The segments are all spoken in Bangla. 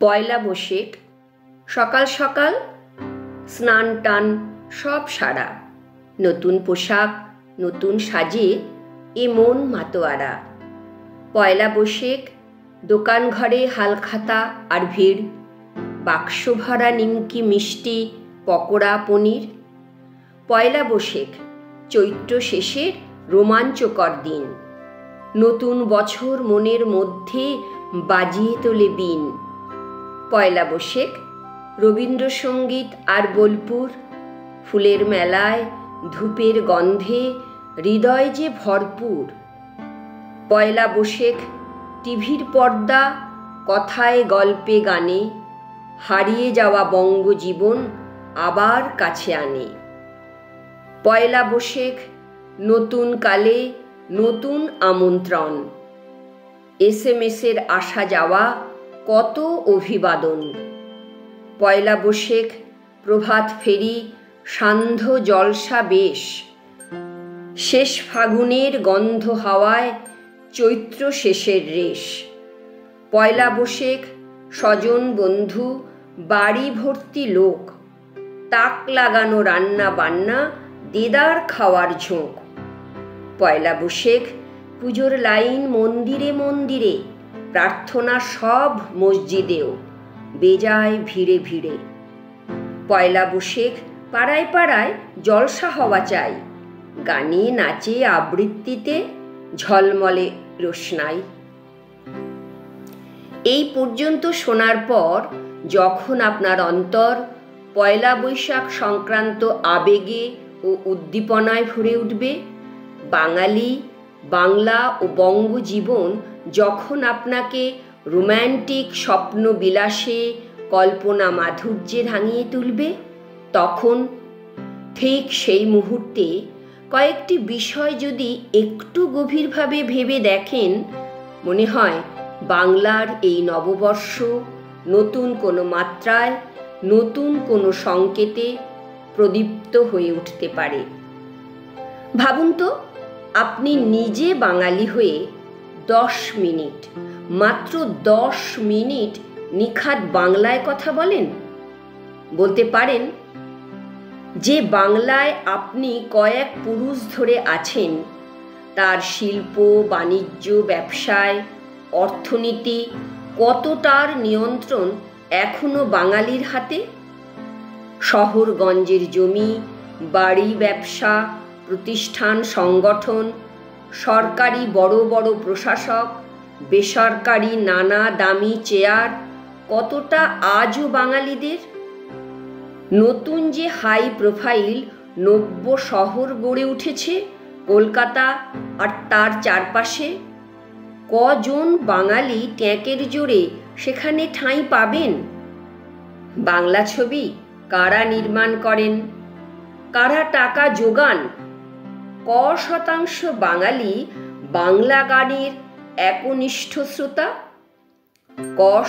পয়লা বৈশাখ। সকাল সকাল স্নান টান সব সারা, নতুন পোশাক নতুন সাজে এ মন মাতোয়ারা। পয়লা বৈশাখ, দোকান ঘরে হালখাতা আর ভিড়, বাক্স ভরা নিমকি মিষ্টি পকোড়া পনির। পয়লা বৈশাখ চৈত্র শেষের রোমাঞ্চকর দিন, নতুন বছর মনের মধ্যে বাজিয়ে তোলে বিন। পয়লা বৈশাখ রবীন্দ্রসঙ্গীত আর বোলপুর, ফুলের মেলায় ধূপের গন্ধে হৃদয় যে ভরপুর। পয়লা বৈশাখ টিভির পর্দা কথায় গল্পে গানে হারিয়ে যাওয়া বঙ্গজীবন আবার কাছে আনে। পয়লা বৈশাখ নতুন কালে নতুন আমন্ত্রণ, SMS-এর আসা যাওয়া কত অভিবাদন। পয়লা বৈশাখ প্রভাত ফেরি সান্ধ্য জলসা বেশ, শেষ ফাগুনের গন্ধ হাওয়ায় চৈত্র শেষের রেশ। পয়লা বৈশাখ স্বজন বন্ধু বাড়ি ভর্তি লোক, তাক লাগানো রান্না বান্না দেদার খাওয়ার ঝোঁক। পয়লা বৈশাখ পুজোর লাইন মন্দিরে মন্দিরে, প্রার্থনা সব মসজিদেও বেজায় ভিড়ে ভিড়ে। পয়লা বৈশাখ পাড়ায় পাড়ায় জলসা হওয়া চাই, গানে নাচে আবৃত্তিতে ঝলমলে রোশনাই। এই পর্যন্ত শোনার পর যখন আপনার অন্তর পয়লা বৈশাখ সংক্রান্ত আবেগে ও উদ্দীপনায় ভরে উঠবে, বাঙালি বাংলা ও বঙ্গজীবন যখন আপনাকে রোম্যান্টিক স্বপ্ন বিলাসে কল্পনা মাধুর্যে রাঙিয়ে তুলবে, তখন ঠিক সেই মুহূর্তে কয়েকটি বিষয় যদি একটু গভীরভাবে ভেবে দেখেন, মনে হয় বাংলার এই নববর্ষ নতুন কোনো মাত্রায় নতুন কোনো সংকেতে প্রদীপ্ত হয়ে উঠতে পারে। ভাবুন তো, আপনি নিজে বাঙালি হয়ে 10 মিনিট, মাত্র 10 মিনিট নিখাদ বাংলায় কথা বলেন। বলতে পারেন যে বাংলায় আপনি কয়েক পুরুষ ধরে আছেন, তার শিল্প বাণিজ্য ব্যবসায় অর্থনীতি কতটার নিয়ন্ত্রণ এখনো বাঙালির হাতে। শহরগঞ্জের জমি বাড়ি ব্যবসা প্রতিষ্ঠান সংগঠন, সরকারি বড় বড় প্রশাসক, বেসরকারি নানা দামি চেয়ার কতটা আজও বাঙালিদের। নতুন যে হাই প্রোফাইল নব্য শহর গড়ে উঠেছে কলকাতা আর তার চারপাশে, কজন বাঙালি ট্যাঁকের জোরে সেখানে ঠাঁই পাবেন? বাংলা ছবি কারা নির্মাণ করেন, কারা টাকা জোগান? শতাংশ বাঙালি বাংলা গানের একনিষ্ঠ শ্রোতা?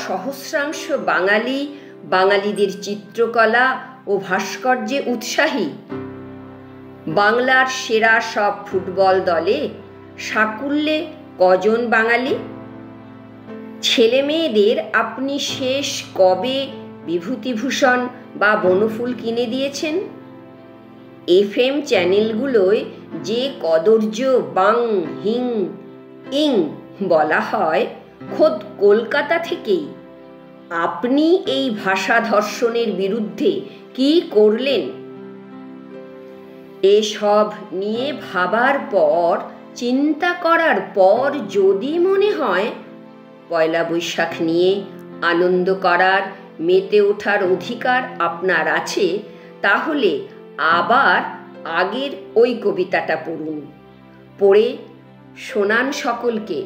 সহস্রাংশ বাঙালি বাঙালিদের চিত্রকলা ও ভাস্কর্যে উৎসাহী? বাংলার সেরা সব ফুটবল দলে সাকুল্যে কজন বাঙালি? ছেলে মেয়েদের আপনি শেষ কবে বিভূতিভূষণ বা বনফুল কিনে দিয়েছেন? FM চ্যানেলগুলোয় যে কদর্য বাং হিং ইং বলা হয় খোদ কলকাতা থেকেই। আপনি এই ভাষা ধর্ষণের বিরুদ্ধে কি করলেন? এসব নিয়ে ভাবার পর, চিন্তা করার পর যদি মনে হয় পয়লা বৈশাখ নিয়ে আনন্দ করার মেতে ওঠার অধিকার আপনার আছে, তাহলে আবার আগের ওই কবিতাটা পড়ুন, পড়ে শোনান সকলকে।